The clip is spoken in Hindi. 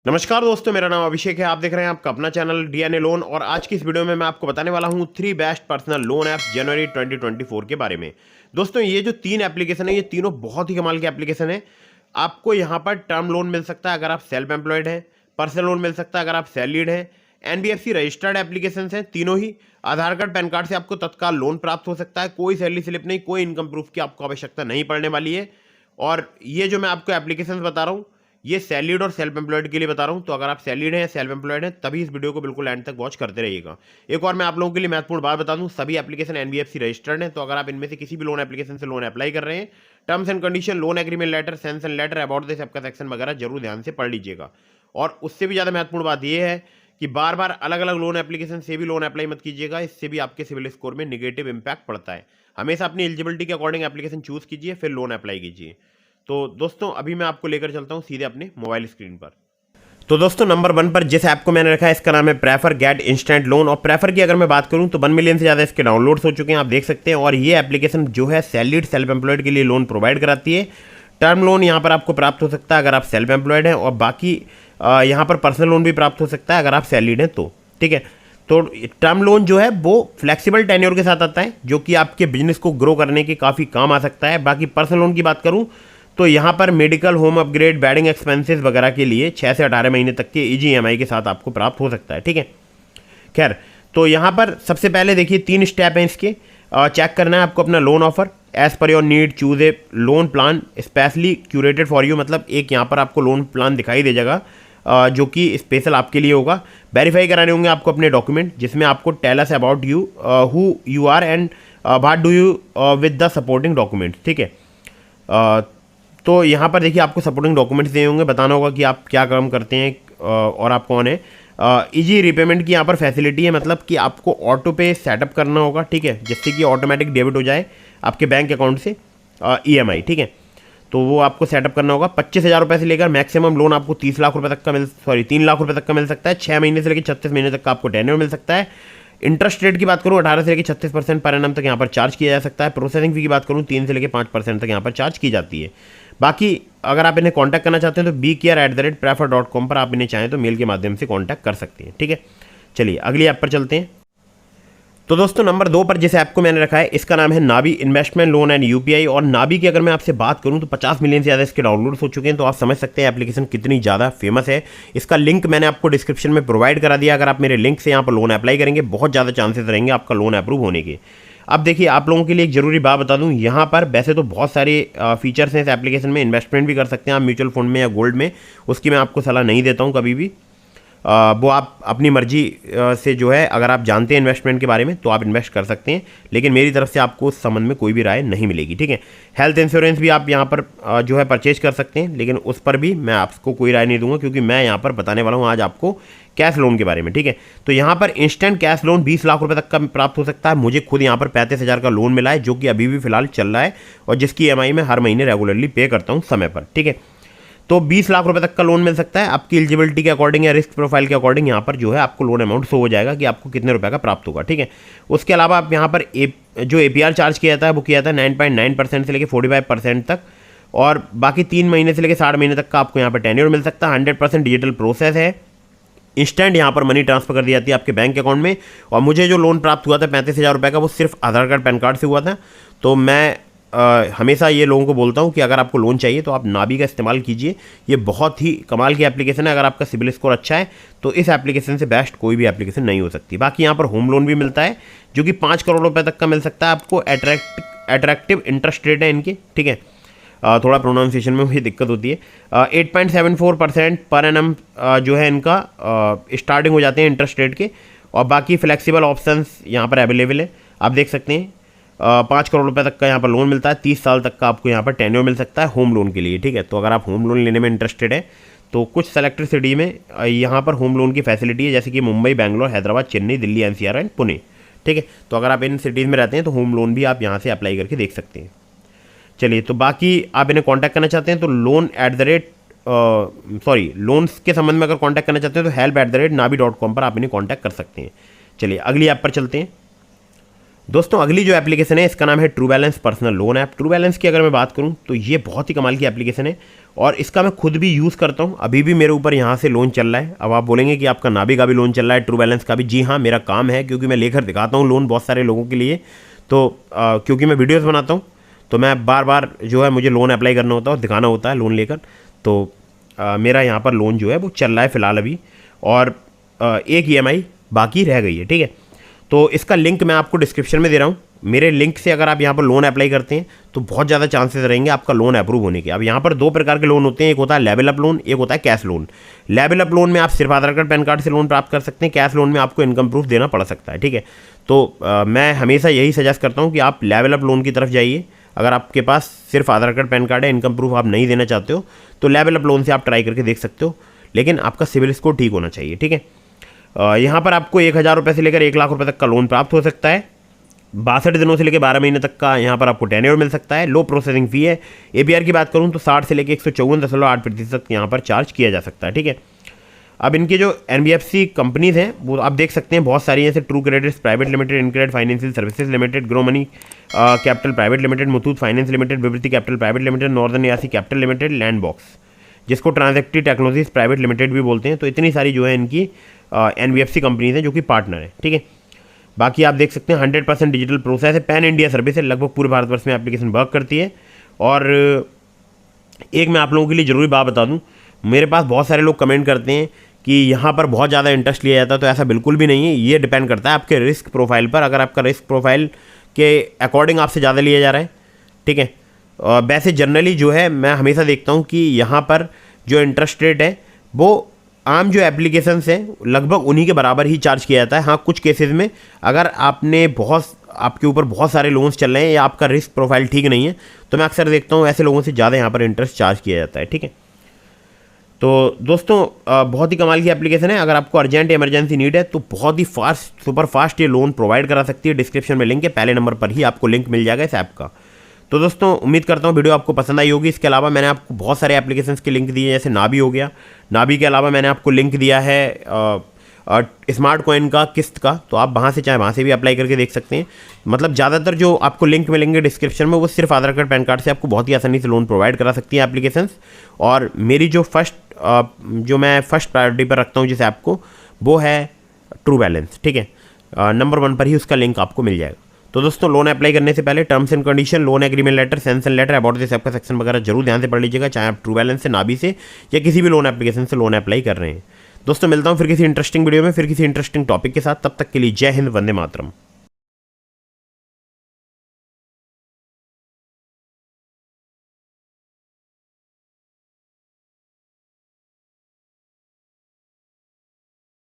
नमस्कार दोस्तों, मेरा नाम अभिषेक है। आप देख रहे हैं आपका अपना चैनल डीएनए लोन। और आज की इस वीडियो में मैं आपको बताने वाला हूं 3 बेस्ट पर्सनल लोन ऐप्स जनवरी 2024 के बारे में। दोस्तों, ये जो 3 एप्लीकेशन है, ये तीनों बहुत ही कमाल के एप्लीकेशन है। आपको यहाँ पर टर्म लोन मिल सकता है अगर आप सेल्फ एम्प्लॉयड हैं, पर्सनल लोन मिल सकता है अगर आप सैलरीड हैं, एनबीएफसी रजिस्टर्ड एप्लीकेशन हैं तीनों ही। आधार कार्ड पैन कार्ड से आपको तत्काल लोन प्राप्त हो सकता है। कोई सैलरी स्लिप नहीं, कोई इनकम प्रूफ की आपको आवश्यकता नहीं पड़ने वाली है। और ये जो मैं आपको एप्लीकेशन बता रहा हूँ, ये सैलरीड और सेल्फ एम्प्लॉयड के लिए बता रहा हूँ। तो अगर आप सैलरीड हैं या सेल्फ एम्प्लॉयड हैं तभी इस वीडियो को बिल्कुल एंड तक वॉच करते रहिएगा। एक और मैं आप लोगों के लिए महत्वपूर्ण बात बता दूं, सभी एप्लीकेशन एनबीएफसी रजिस्टर्ड हैं। तो अगर आप इनमें से किसी भी लोन एप्लीकेशन से लोन अप्लाई कर रहे हैं, terms and condition, loan agreement letter, sanction letter, about this आपका सेक्शन वगैरह जरूर ध्यान से पढ़ लीजिएगा। और उससे भी ज़्यादा महत्वपूर्ण बात यह है कि बार बार अलग अलग लोन एप्लीकेशन से भी लोन अप्लाई मत कीजिएगा। इससे भी आपके सिविल स्कोर में निगेटिव इंपैक्ट पड़ता है। हमेशा अपनी एलिजिबिलिटी के अकॉर्डिंग एप्लीकेशन चूज कीजिए, फिर लोन अप्लाई कीजिए। तो दोस्तों, अभी मैं आपको लेकर चलता हूं सीधे अपने मोबाइल स्क्रीन पर। तो दोस्तों, नंबर 1 पर जिस ऐप को मैंने रखा है, इसका नाम है प्रेफर गेट इंस्टेंट लोन। और प्रेफर की अगर मैं बात करूं तो 1 मिलियन से ज़्यादा इसके डाउनलोड्स हो चुके हैं, आप देख सकते हैं। और ये एप्लीकेशन जो है सैलरीड सेल्फ एम्प्लॉयड के लिए लोन प्रोवाइड कराती है। टर्म लोन यहाँ पर आपको प्राप्त हो सकता है अगर आप सेल्फ एम्प्लॉयड हैं, और बाकी यहाँ पर पर्सनल लोन भी प्राप्त हो सकता है अगर आप सैलरीड हैं तो। ठीक है, तो टर्म लोन जो है वो फ्लेक्सिबल टेन्योर के साथ आता है, जो कि आपके बिजनेस को ग्रो करने के काफ़ी काम आ सकता है। बाकी पर्सनल लोन की बात करूँ तो यहाँ पर medical, home upgrade, wedding expenses वगैरह के लिए 6 से 18 महीने तक के इजी ईएमआई के साथ आपको प्राप्त हो सकता है। ठीक है, खैर, तो यहाँ पर सबसे पहले देखिए 3 स्टेप हैं इसके। चेक करना है आपको अपना loan offer. As per your need choose a loan plan specially curated for you, मतलब एक यहाँ पर आपको लोन प्लान दिखाई दे जाएगा जो कि स्पेशल आपके लिए होगा। वेरीफाई कराने होंगे आपको अपने डॉक्यूमेंट, जिसमें आपको tell us about you, who you are and what do you with the supporting documents. ठीक है, तो यहाँ पर देखिए आपको सपोर्टिंग डॉक्यूमेंट्स दिए होंगे, बताना होगा कि आप क्या काम करते हैं और आप कौन है। इजी रीपेमेंट की यहाँ पर फैसिलिटी है, मतलब कि आपको ऑटो पे सेटअप करना होगा। ठीक है, जिससे कि ऑटोमेटिक डेबिट हो जाए आपके बैंक अकाउंट से ईएमआई। ठीक है, तो वो आपको सेटअप करना होगा। 25,000 रुपये से लेकर मैक्सिमम लोन आपको 30 लाख रुपये तक का 3 लाख रुपये तक का मिल सकता है। 6 महीने से लेकर 36 महीने तक का आपको टेन्योर मिल सकता है। इंटरेस्ट रेट की बात करूँ 18 से लेकर 36% पर एनम तक यहाँ पर चार्ज किया जा सकता है। प्रोसेसिंग फी की बात करूँ 3 से लेकर 5% तक यहाँ पर चार्ज की जाती है। बाकी अगर आप इन्हें कांटेक्ट करना चाहते हैं तो bcare@prefer.com पर आप इन्हें चाहें तो मेल के माध्यम से कांटेक्ट कर सकते हैं। ठीक है, चलिए अगली ऐप पर चलते हैं। तो दोस्तों, नंबर 2 पर जिस ऐप को मैंने रखा है, इसका नाम है Nabi investment loan and UPI. और नाबी की अगर मैं आपसे बात करूं तो 50 मिलियन से ज़्यादा इसके डाउनलोड्स हो चुके हैं। तो आप समझ सकते हैं एप्लीकेशन कितनी ज़्यादा फेमस है। इसका लिंक मैंने आपको डिस्क्रिप्शन में प्रोवाइड करा दिया। अगर आप मेरे लिंक से यहाँ पर लोन अप्लाई करेंगे, बहुत ज़्यादा चांसेस रहेंगे आपका लोन अप्रूव होने के। अब देखिए, आप लोगों के लिए एक जरूरी बात बता दूं, यहाँ पर वैसे तो बहुत सारे फीचर्स हैं इस एप्लीकेशन में। इन्वेस्टमेंट भी कर सकते हैं आप म्यूचुअल फंड में या गोल्ड में, उसकी मैं आपको सलाह नहीं देता हूँ कभी भी। वो आप अपनी मर्जी से जो है, अगर आप जानते हैं इन्वेस्टमेंट के बारे में तो आप इन्वेस्ट कर सकते हैं, लेकिन मेरी तरफ से आपको उस संबंध में कोई भी राय नहीं मिलेगी। ठीक है, हेल्थ इंश्योरेंस भी आप यहाँ पर जो है परचेज कर सकते हैं, लेकिन उस पर भी मैं आपको कोई राय नहीं दूंगा, क्योंकि मैं यहाँ पर बताने वाला हूँ आज आपको कैश लोन के बारे में। ठीक है, तो यहाँ पर इंस्टेंट कैश लोन 20 लाख रुपए तक का प्राप्त हो सकता है। मुझे खुद यहाँ पर 35,000 का लोन मिला है, जो कि अभी भी फिलहाल चल रहा है, और जिसकी ईएमआई मैं हर महीने रेगुलरली पे करता हूँ समय पर। ठीक है, तो 20 लाख रुपए तक का लोन मिल सकता है। आपकी एलिजिबिलिटी के अकॉर्डिंग या रिस्क प्रोफाइल के अकॉर्डिंग यहाँ पर जो है आपको लोन अमाउंट शो हो जाएगा कि आपको कितने रुपए का प्राप्त होगा। ठीक है, उसके अलावा आप यहाँ पर जो एपीआर चार्ज किया जाता है वो किया जाता है 9.9% से लेकर 45% तक। और बाकी 3 महीने से लेकर 60 महीने तक का आपको यहाँ पर टेन्योर मिल सकता है। 100% डिजिटल प्रोसेस है। इंस्टेंट यहाँ पर मनी ट्रांसफर कर दी जाती है आपके बैंक अकाउंट में। और मुझे जो लोन प्राप्त हुआ था 35,000 रुपये का, वो सिर्फ आधार कार्ड पैन कार्ड से हुआ था। तो मैं हमेशा ये लोगों को बोलता हूँ कि अगर आपको लोन चाहिए तो आप नाबी का इस्तेमाल कीजिए। ये बहुत ही कमाल की एप्लीकेशन है। अगर आपका सिबिल स्कोर अच्छा है तो इस एप्लीकेशन से बेस्ट कोई भी एप्लीकेशन नहीं हो सकती। बाकी यहाँ पर होम लोन भी मिलता है, जो कि 5 करोड़ रुपये तक का मिल सकता है आपको। अट्रैक्टिव इंटरेस्ट रेट है इनके। ठीक है, थोड़ा प्रोनाउंसिएशन में भी दिक्कत होती है। 8.74% पर एनम जो है इनका स्टार्टिंग हो जाते हैं इंटरेस्ट रेट के। और बाकी फ्लेक्सिबल ऑप्शंस यहाँ पर अवेलेबल है, आप देख सकते हैं। 5 करोड़ रुपए तक का यहाँ पर लोन मिलता है। 30 साल तक का आपको यहाँ पर टेन्योर मिल सकता है होम लोन के लिए। ठीक है, तो अगर आप होम लोन लेने में इंटरेस्टेड है तो कुछ सेलेक्टेड सिटी में यहाँ पर होम लोन की फैसिलिटी है, जैसे कि मुंबई, बैंगलोर, हैदराबाद, चेन्नई, दिल्ली, एनसीआर एंड पुणे। ठीक है, तो अगर आप इन सिटीज़ में रहते हैं तो होम लोन भी आप यहाँ से अप्लाई करके देख सकते हैं। चलिए, तो बाकी आप इन्हें कॉन्टैक्ट करना चाहते हैं तो लोन्स के संबंध में अगर कॉन्टैक्ट करना चाहते हैं तो help@nabi.com पर आप इन्हें कॉन्टैक्ट कर सकते हैं। चलिए अगली ऐप पर चलते हैं। दोस्तों, अगली जो एप्लीकेशन है इसका नाम है true balance personal loan app. True balance की अगर मैं बात करूं तो ये बहुत ही कमाल की एप्लीकेशन है। और इसका मैं खुद भी यूज़ करता हूँ। अभी भी मेरे ऊपर यहाँ से लोन चल रहा है। अब आप बोलेंगे कि आपका नाभी का भी लोन चल रहा है, ट्रू बैलेंस का भी। जी हाँ, मेरा काम है, क्योंकि मैं लेकर दिखाता हूँ लोन बहुत सारे लोगों के लिए। तो क्योंकि मैं वीडियोज़ बनाता हूँ, तो मैं बार बार जो है मुझे लोन अप्लाई करना होता है और दिखाना होता है लोन लेकर। तो मेरा यहाँ पर लोन जो है वो चल रहा है फ़िलहाल अभी, और एक EMI बाकी रह गई है, ठीक है। तो इसका लिंक मैं आपको डिस्क्रिप्शन में दे रहा हूँ। मेरे लिंक से अगर आप यहाँ पर लोन अप्लाई करते हैं तो बहुत ज़्यादा चांसेस रहेंगे आपका लोन अप्रूव होने के। अब यहाँ पर 2 प्रकार के लोन होते हैं, एक होता है लेवल अप लोन, एक होता है cash loan. Level up loan में आप सिर्फ आधार कार्ड पैन कार्ड से लोन प्राप्त कर सकते हैं, कैश लोन में आपको इनकम प्रूफ देना पड़ सकता है, ठीक है। तो मैं हमेशा यही सजेस्ट करता हूँ कि आप लेवल अप लोन की तरफ जाइए। अगर आपके पास सिर्फ आधार कार्ड पैन कार्ड है, इनकम प्रूफ आप नहीं देना चाहते हो, तो लेवल अप लोन से आप ट्राई करके देख सकते हो, लेकिन आपका सिविल स्कोर ठीक होना चाहिए, ठीक है। यहाँ पर आपको 1000 रुपये से लेकर 1 लाख रुपये तक का लोन प्राप्त हो सकता है। 62 दिनों से लेकर 12 महीने तक का यहाँ पर आपको टेन्योर मिल सकता है। लो प्रोसेसिंग फ़ी है। APR की बात करूँ तो 60 से लेकर 154.8% तक यहाँ पर चार्ज किया जा सकता है, ठीक है। अब इनके जो NBFC कंपनीज़ हैं वो आप देख सकते हैं, बहुत सारी, जैसे True Credit Private Limited, InCred Financial Services Limited, Grow Money Capital Private Limited, Muthoot Finance Limited, Vivriti Capital Private Limited, Northern यासी कैपिटल लिमिटेड, लैंड बॉक्स, जिसको ट्रांजैक्टिव टेक्नोलॉजीज प्राइवेट लिमिटेड भी बोलते हैं। तो इतनी सारी जो है इनकी NBFC कंपनीज हैं जो कि पार्टनर है, ठीक है। बाकी आप देख सकते हैं 100% डिजिटल प्रोसेस है, पैन इंडिया सर्विस है, लगभग पूरे भारतवर्ष में एप्लीकेशन वर्क करती है। और एक मैं आप लोगों के लिए ज़रूरी बात बता दूं, मेरे पास बहुत सारे लोग कमेंट करते हैं कि यहाँ पर बहुत ज़्यादा इंटरेस्ट लिया जाता है, तो ऐसा बिल्कुल भी नहीं है। ये डिपेंड करता है आपके रिस्क प्रोफाइल पर। अगर आपका रिस्क प्रोफाइल के अकॉर्डिंग आपसे ज़्यादा लिया जा रहा है, ठीक है। वैसे जनरली जो है मैं हमेशा देखता हूँ कि यहाँ पर जो इंटरेस्ट रेट है वो आम जो एप्लीकेशंस हैं लगभग उन्हीं के बराबर ही चार्ज किया जाता है। हाँ, कुछ केसेस में अगर आपके ऊपर बहुत सारे लोन्स चल रहे हैं या आपका रिस्क प्रोफाइल ठीक नहीं है, तो मैं अक्सर देखता हूँ ऐसे लोगों से ज़्यादा यहाँ पर इंटरेस्ट चार्ज किया जाता है, ठीक है। तो दोस्तों बहुत ही कमाल की एप्लीकेशन है। अगर आपको अर्जेंट इमरजेंसी नीड है तो बहुत ही फास्ट, सुपर फास्ट ये लोन प्रोवाइड करा सकती है। डिस्क्रिप्शन में लिंक है, पहले नंबर पर ही आपको लिंक मिल जाएगा इस ऐप का। तो दोस्तों उम्मीद करता हूँ वीडियो आपको पसंद आई होगी। इसके अलावा मैंने आपको बहुत सारे एप्लीकेशंस के लिंक दिए, जैसे नाभी हो गया। नाभी के अलावा मैंने आपको लिंक दिया है स्मार्ट कॉइन का, किस्त का, तो आप वहाँ से चाहे वहाँ से भी अप्लाई करके देख सकते हैं। मतलब ज़्यादातर जो आपको लिंक मिलेंगे डिस्क्रिप्शन में, वो सिर्फ आधार कार्ड पैन कार्ड से आपको बहुत ही आसानी से लोन प्रोवाइड करा सकती है एप्लीकेशंस। और मेरी जो मैं फर्स्ट प्रायोरिटी पर रखता हूँ जिस ऐप को, वो है ट्रू बैलेंस, ठीक है। नंबर 1 पर ही उसका लिंक आपको मिल जाएगा। तो दोस्तों लोन अप्लाई करने से पहले terms and condition, loan agreement letter, sanction letter, about this app का सेक्शन वगैरह जरूर ध्यान से पढ़ लीजिएगा, चाहे आप ट्रू बैलेंस से, नाभी से या किसी भी लोन एप्लीकेशन से लोन अप्लाई कर रहे हैं। दोस्तों मिलता हूँ फिर किसी इंटरेस्टिंग वीडियो में, फिर किसी इंटरेस्टिंग टॉपिक के साथ। तब तक के लिए जय हिंद, वंदे मातरम।